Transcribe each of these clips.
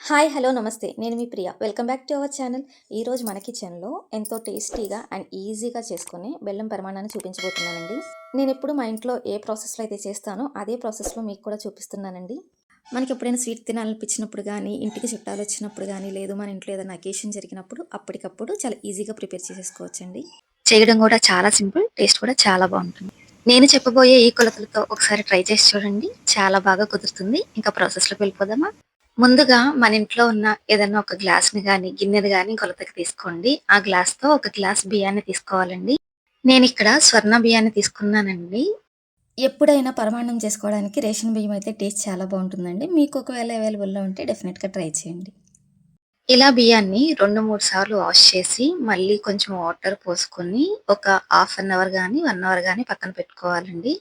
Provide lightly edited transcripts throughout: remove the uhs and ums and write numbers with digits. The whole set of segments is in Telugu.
హాయ్! హలో! నమస్తే. నేను మీ Priya. Welcome back to our channel. ఈరోజు మన కిచెన్‌లో ఎంతో టేస్టీగా అండ్ ఈజీగా చేసుకునే బెల్లం పరిమాణాన్ని చూపించబోతున్నానండి. నేనెప్పుడు మా ఇంట్లో ఏ ప్రాసెస్‌లో అయితే చేస్తానో, అదే ప్రాసెస్‌లో మీకు కూడా చూపిస్తున్నానండి. మనకెప్పుడైనా స్వీట్ తినాలనిపించినప్పుడు గానీ, ఇంటికి చుట్టాలొచ్చినప్పుడు గానీ, లేదు మన ఇంట్లో ఏదైనా అకేషన్ జరిగినప్పుడు అప్పటికప్పుడు చాలా ఈజీగా ప్రిపేర్ చేసేసుకోవచ్చండి. చేయడం కూడా చాలా సింపుల్. టేస్ట్ కూడా చాలా బావుంటుంది. నేను చెప్పబోయే ఈ కొలతలతో ఒకసారి ట్రై చేసి చూడండి. చాలా బాగా కుదురుతుంది. ఇంకా ప్రాసెస్‌లోకి వెళ్ళిపోదామా? ముందుగా మన ఇంట్లో ఉన్న ఏదన్నా ఒక గ్లాస్‌ని గానీ, గిన్నెని గానీ కొలతకి తీసుకోండి. ఆ గ్లాస్‌తో ఒక గ్లాస్ బియ్యాన్ని తీసుకోవాలండి. నేనిక్కడ స్వర్ణ బియ్యాన్ని తీసుకున్నానండి. ఎప్పుడైనా పరమాన్నం చేసుకోవడానికి రేషన్ బియ్యం అయితే టేస్ట్ చాలా బావుంటుందండి. మీకు ఒకవేళ అవైలబుల్‌లో ఉంటే డెఫినిట్‌గా ట్రై చేయండి. ఇలా బియ్యాన్ని 2, 3 సార్లు వాష్ చేసి, మళ్ళీ కొంచెం వాటర్ పోసుకొని, ఒక హాఫ్ అన్ అవర్ గానీ, 1 అవర్ గానీ పక్కన పెట్టుకోవాలండి.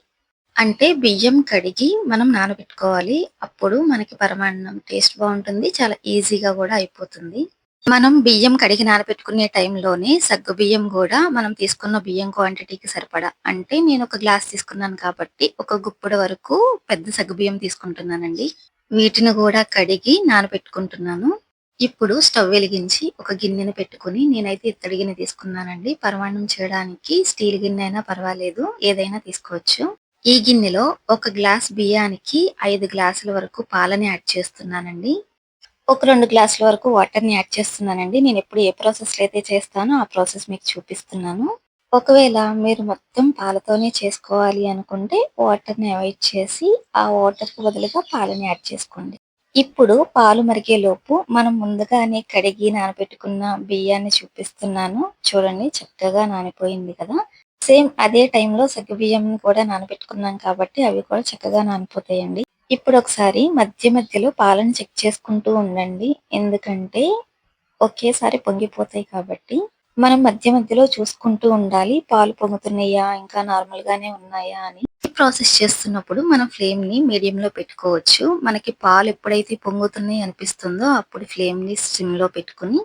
అంటే బియ్యం కడిగి మనం నానబెట్టుకోవాలి. అప్పుడు మనకి పరమాన్నం టేస్ట్ బావుంటుంది. చాలా ఈజీగా గూడా అయిపోతుంది. మనం బియ్యం కడిగి నానబెట్టుకునే టైంలోనే సగ్గుబియ్యం గూడా మనం తీసుకున్న బియ్యం క్వాంటిటీకి సరిపడా అంటే నేనొక గ్లాస్ తీసుకున్నాను కాబట్టి, ఒక గుప్పెడు వరకు పెద్ద సగ్గుబియ్యం తీసుకుంటున్నానండి. వీటిని గూడా కడిగి నానబెట్టుకుంటున్నాను. ఇప్పుడు స్టవ్ వెలిగించి ఒక గిన్నెని పెట్టుకొని నేనైతే ఇత్తడి గిన్నె తీసుకున్నానండి. పరమాన్నం చేయడానికి స్టీల్ గిన్నె అయినా పర్వాలేదు. ఏదైనా తీసుకోవచ్చు. ఈ గిన్నెలో ఒక గ్లాస్ బియ్యానికి 5 గ్లాసుల వరకు పాలని యాడ్ చేస్తున్నానండి. ఒక 2 గ్లాసుల వరకు వాటర్‌ని యాడ్ చేస్తున్నానండి. నేనెప్పుడు ఏ ప్రాసెస్‌లో అయితే చేస్తానో ఆ ప్రాసెస్ మీకు చూపిస్తున్నాను. ఒకవేళ మీరు మొత్తం పాలతోనే చేసుకోవాలి అనుకుంటే వాటర్‌ని అవాయిడ్ చేసి ఆ వాటర్‌కి బదులుగా పాలని యాడ్ చేసుకోండి. ఇప్పుడు పాలు మరిగేలోపు మనం ముందుగానే కడిగి నానబెట్టుకున్న బియ్యాన్ని చూపిస్తున్నాను. చూడండి చక్కగా నానిపోయింది కదా! సేమ్ అదే టైంలో సగ్గుబియ్యంని కూడా నానబెట్టుకున్నాం కాబట్టి అవి కూడా చక్కగా నానిపోతాయండి. ఇప్పుడొకసారి మధ్య మధ్యలో పాలను చెక్ చేసుకుంటూ ఉండండి. ఎందుకంటే ఒకేసారి పొంగిపోతాయి కాబట్టి. మనం మధ్య మధ్యలో చూసుకుంటూ ఉండాలి. పాలు పొంగుతున్నాయా? ఇంకా నార్మల్‌గానే ఉన్నాయా అని. ఈ ప్రాసెస్ చేస్తున్నప్పుడు మనం ఫ్లేమ్‌ని మీడియంలో పెట్టుకోవచ్చు. మనకి పాలు ఎప్పుడైతే పొంగుతున్నాయి అనిపిస్తుందో అప్పుడు ఫ్లేమ్‌ని సిమ్‌లో పెట్టుకొని,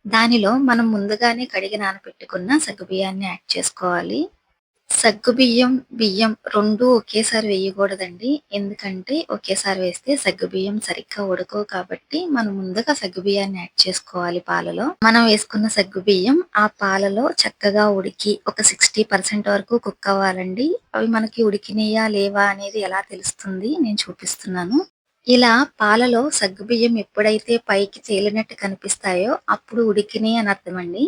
దానిలో మనం ముందుగానే కడిగి నానబెట్టుకున్న సగ్గుబియ్యాన్ని యాడ్ చేసుకోవాలి. సగ్గుబియ్యం, బియ్యం 2 ఒకేసారి వేయగూడదండి. ఎందుకంటే ఒకేసారి వేస్తే సగ్గుబియ్యం సరిగ్గా ఉడకవు కాబట్టి మనం ముందుగా సగ్గుబియ్యాన్ని యాడ్ చేసుకోవాలి పాలలో. మనం వేసుకున్న సగ్గుబియ్యం ఆ పాలలో చక్కగా ఉడికి ఒక 60% వరకు కుక్ అవ్వాలండి. అవి మనకి ఉడికినయా లేవా అనేది ఎలా తెలుస్తుంది నేను చూపిస్తున్నాను. ఇలా పాలలో సగ్గుబియ్యం ఎప్పుడైతే పైకి తేలినట్టు కనిపిస్తాయో అప్పుడు ఉడికినయి అని అర్థమండి.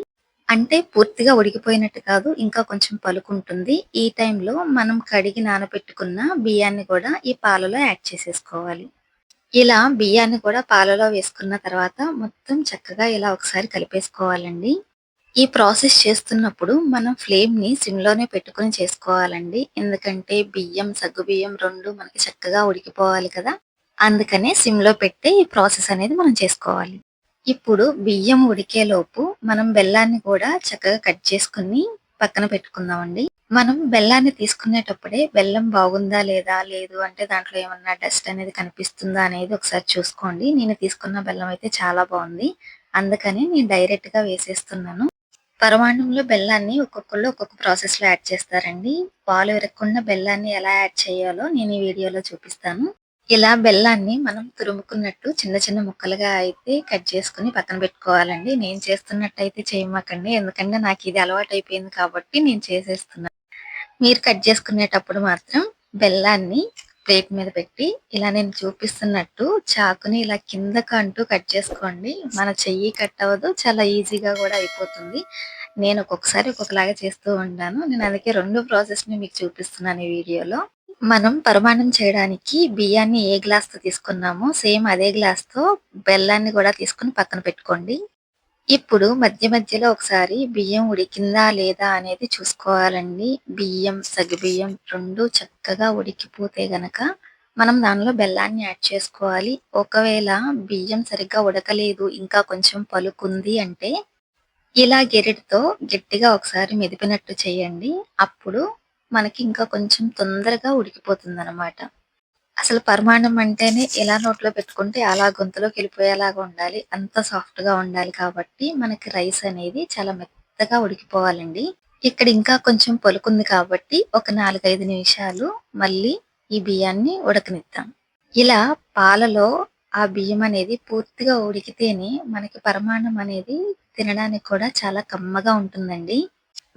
అంటే పూర్తిగా ఉడికిపోయినట్టు కాదు. ఇంకా కొంచెం పలుకుంటుంది. ఈ టైంలో మనం కడిగి నానబెట్టుకున్న బియ్యాన్ని కూడా ఈ పాలలో యాడ్ చేసేసుకోవాలి. ఇలా బియ్యాన్ని కూడా పాలలో వేసుకున్న తర్వాత మొత్తం చక్కగా ఇలా ఒకసారి కలిపేసుకోవాలండి. ఈ ప్రాసెస్ చేస్తున్నప్పుడు మనం ఫ్లేమ్‌ని సిమ్‌లోనే పెట్టుకొని చేసుకోవాలండి. ఎందుకంటే బియ్యం, సగ్గుబియ్యం 2 మనకి చక్కగా ఉడికిపోవాలి కదా! అందుకనే సిమ్‌లో పెట్టే ఈ ప్రాసెస్ అనేది మనం చేసుకోవాలి. ఇప్పుడు బియ్యం ఉడికేలోపు మనం బెల్లాన్ని కూడా చక్కగా కట్ చేసుకొని పక్కన పెట్టుకుందామండి. మనం బెల్లాన్ని తీసుకునేటప్పుడే బెల్లం బాగుందా లేదా? లేదు అంటే దాంట్లో ఏమన్నా డస్ట్ అనేది కనిపిస్తుందా అనేది ఒకసారి చూసుకోండి. నేను తీసుకున్న బెల్లం అయితే చాలా బావుంది. అందుకని నేను డైరెక్ట్‌గా వేసేస్తున్నాను. పరమాన్నంలో బెల్లాన్ని ఒక్కొక్కళ్ళు ఒక్కొక్క ప్రాసెస్‌లో యాడ్ చేస్తారండి. పాలు విరగకుండా బెల్లాన్ని ఎలా యాడ్ చేయాలో నేను ఈ వీడియోలో చూపిస్తాను. ఇలా బెల్లాన్ని మనం తురుముకున్నట్టు చిన్న చిన్న ముక్కలుగా అయితే కట్ చేసుకొని పక్కన పెట్టుకోవాలండి. నేను చేస్తున్నట్టయితే చేయమాకండి. ఎందుకంటే నాకిది అలవాటయిపోయింది కాబట్టి నేను చేసేస్తున్నా. మీరు కట్ చేసుకునేటప్పుడు మాత్రం బెల్లాన్ని ప్లేట్ మీద పెట్టి ఇలా నేను చూపిస్తున్నట్టు చాకుని ఇలా కిందకు అంటూ కట్ చేసుకోండి. మన చెయ్యి కట్ అవ్వదు. చాలా ఈజీగా గూడా అయిపోతుంది. నేను ఒక్కొక్కసారి ఒక్కొక్కలాగా చేస్తూ ఉంటాను. నేను అందుకే 2 ప్రాసెస్‌ని మీకు చూపిస్తున్నాను ఈ వీడియోలో. మనం పరమాన్నం చేయడానికి బియ్యాన్ని ఏ గ్లాస్‌తో తీసుకున్నామో సేమ్ అదే గ్లాస్‌తో బెల్లాన్ని గూడా తీసుకొని పక్కన పెట్టుకోండి. ఇప్పుడు మధ్య మధ్యలో ఒకసారి బియ్యం ఉడికిందా లేదా అనేది చూసుకోవాలండి. బియ్యం, సగ్గుబియ్యం 2 చక్కగా ఉడికిపోతే గనక మనం దానిలో బెల్లాన్ని యాడ్ చేసుకోవాలి. ఒకవేళ బియ్యం సరిగ్గా ఉడకలేదు, ఇంకా కొంచెం పలుకుంది అంటే ఇలా గెరిటతో గట్టిగా ఒకసారి మెదిపినట్టు చేయండి. అప్పుడు మనకి ఇంకా కొంచెం తొందరగా ఉడికిపోతుందనమాట. అసలు పరమాన్నం అంటేనే ఎలా నోట్లో పెట్టుకుంటే అలా గొంతులోకెళ్ళిపోయేలాగా ఉండాలి. అంత సాఫ్ట్‌గా ఉండాలి కాబట్టి మనకి రైస్ అనేది చాలా మెత్తగా ఉడికిపోవాలండి. ఇక్కడ ఇంకా కొంచెం పలుకుంది కాబట్టి ఒక 4, 5 నిమిషాలు మళ్ళీ ఈ బియ్యాన్ని ఉడకనిద్దాం. ఇలా పాలలో ఆ బియ్యం అనేది పూర్తిగా ఉడికితేనే మనకి పరమాన్నం అనేది తినడానికి కూడా చాలా కమ్మగా ఉంటుందండి.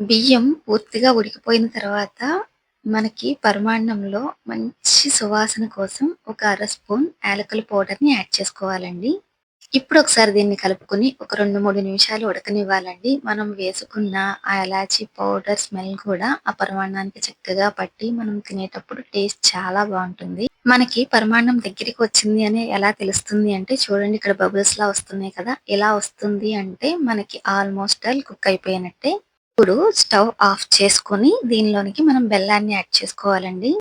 బియ్యం పూర్తిగా ఉడికిపోయిన తర్వాత మనకి పరమాన్నంలో మంచి సువాసన కోసం ఒక అర స్పూన్ యాలకుల పౌడర్‌ని యాడ్ చేసుకోవాలండి. ఇప్పుడు ఒకసారి దీన్ని కలుపుకొని ఒక 2, 3 నిమిషాలు ఉడకనివ్వాలండి. మనం వేసుకున్న ఆ ఇలాచీ పౌడర్ స్మెల్ కూడా ఆ పరమాన్నానికి చక్కగా పట్టి మనం తినేటప్పుడు టేస్ట్ చాలా బావుంటుంది. మనకి పరమాన్నం దగ్గరికి వచ్చింది అని ఎలా తెలుస్తుంది అంటే చూడండి, ఇక్కడ బబుల్స్‌లా వస్తున్నాయి కదా! ఇలా వస్తుంది అంటే మనకి ఆల్‌మోస్ట్ ఆల్ కుక్ అయిపోయినట్టే. ఇప్పుడు స్టవ్ ఆఫ్ చేసుకొని దీనిలోనికి మనం బెల్లాన్ని యాడ్ చేసుకోవాలండి.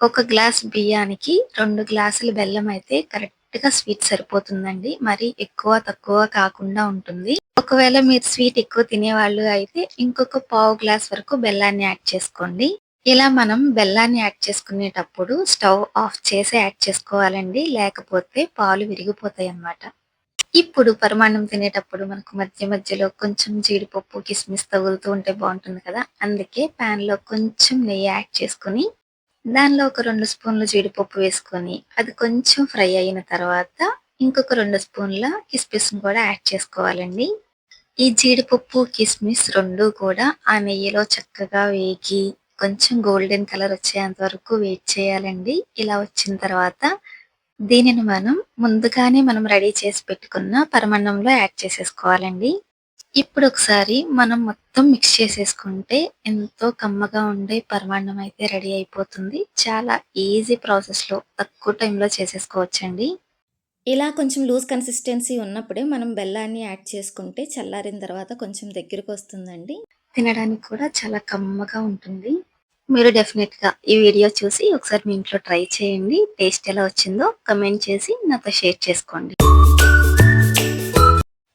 ఒక గ్లాస్ బియ్యానికి 2 గ్లాసులు బెల్లం అయితే కరెక్ట్‌గా స్వీట్ సరిపోతుందండి. మరి ఎక్కువ, తక్కువ కాకుండా ఉంటుంది. ఒకవేళ మీరు స్వీట్ ఎక్కువ తినేవాళ్ళు అయితే ఇంకొక పావు గ్లాస్ వరకు బెల్లాన్ని యాడ్ చేసుకోండి. ఇలా మనం బెల్లాన్ని యాడ్ చేసుకునేటప్పుడు స్టవ్ ఆఫ్ చేసి యాడ్ చేసుకోవాలండి. లేకపోతే పాలు విరిగిపోతాయన్నమాట. ఇప్పుడు పరమాన్నం తినేటప్పుడు మనకు మధ్య మధ్యలో కొంచెం జీడిపప్పు, కిస్మిస్ తగులుతూ ఉంటే బావుంటుంది కదా! అందుకే పాన్‌లో కొంచెం నెయ్యి యాడ్ చేసుకొని దానిలో ఒక 2 స్పూన్లు జీడిపప్పు వేసుకొని, అది కొంచెం ఫ్రై అయిన తర్వాత ఇంకొక 2 స్పూన్ల కిస్మిస్‌ని కూడా యాడ్ చేసుకోవాలండి. ఈ జీడిపప్పు, కిస్మిస్ 2 కూడా ఆ నెయ్యిలో చక్కగా వేగి కొంచెం గోల్డెన్ కలర్ వచ్చేంత వరకు వెయిట్ చేయాలండి. ఇలా వచ్చిన తర్వాత దీనిని మనం ముందుగానే రెడీ చేసి పెట్టుకున్న పరమాన్నంలో యాడ్ చేసేసుకోవాలండి. ఇప్పుడొకసారి మనం మొత్తం మిక్స్ చేసేసుకుంటే ఎంతో కమ్మగా ఉండే పరమాన్నం అయితే రెడీ అయిపోతుంది. చాలా ఈజీ ప్రాసెస్‌లో తక్కువ టైంలో చేసేసుకోవచ్చండి. ఇలా కొంచెం లూజ్ కన్సిస్టెన్సీ ఉన్నప్పుడే మనం బెల్లాన్ని యాడ్ చేసుకుంటే చల్లారిన తర్వాత కొంచెం దగ్గరకొస్తుందండి. తినడానికి కూడా చాలా కమ్మగా ఉంటుంది. మీరు డెఫినిట్‌గా ఈ వీడియో చూసి ఒకసారి మీ ఇంట్లో ట్రై చేయండి. టేస్ట్ ఎలా వచ్చిందో కమెంట్ చేసి నాతో షేర్ చేసుకోండి.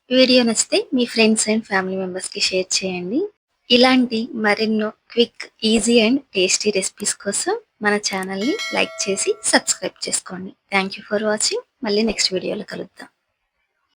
వీడియో నచ్చితే మీ ఫ్రెండ్స్ అండ్ ఫ్యామిలీ మెంబర్స్‌కి షేర్ చేయండి. ఇలాంటి మరెన్నో quick, easy and tasty recipes కోసం మన ఛానల్‌ని లైక్ చేసి సబ్స్క్రైబ్ చేసుకోండి. Thank you for watching. మళ్ళీ నెక్స్ట్ వీడియోలో కలుద్దాం.